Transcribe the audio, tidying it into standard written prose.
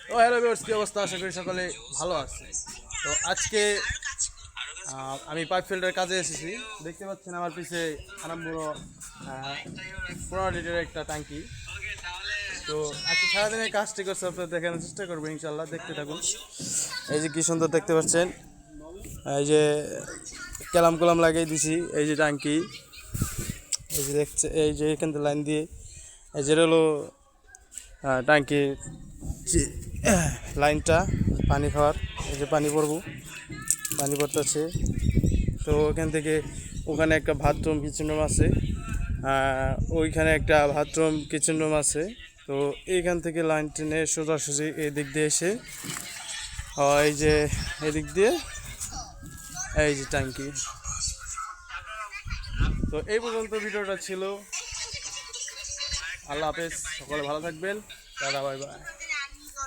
তো hello viewers, কি অবস্থা? আশা করি সকলে ভালো আছে। তো আজকে আমি পাইপ ফিল্টারের কাজে এসেছি। দেখতে পাচ্ছেন আমার পিছে আরামবড় 15 লিটারের একটা ট্যাঙ্কি। তো আজকে সারাদিনের কাজটি করছে আপনার দেখানোর চেষ্টা করবো, ইনশাল্লাহ দেখতে থাকুন। এই যে কি সুন্দর দেখতে পাচ্ছেন, এই যে ক্যালাম কলাম লাগিয়ে দিছি। এই যে ট্যাঙ্কি, এই যে দেখছে, এই যে এখান থেকে লাইন দিয়ে, এই যেটা হলো ট্যাঙ্কির লাইনটা পানি খাওয়ার। এই যে পানি পড়বো, পানি পড়তেছে। তো ওখান থেকে ওখানে একটা বাথরুম কিচেন রুম আছে, ওইখানে একটা বাথরুম কিচেন রুম আছে। তো এইখান থেকে লাইন টেনে সোজাসুজি এই দিক দিয়ে এসে এই যে এদিক দিয়ে এই যে ট্যাঙ্কি। তো এই পর্যন্ত ভিডিওটা ছিল। আল্লাহ হাফেজ, সকলে ভালো থাকবেন। দাদা, বাই বাই।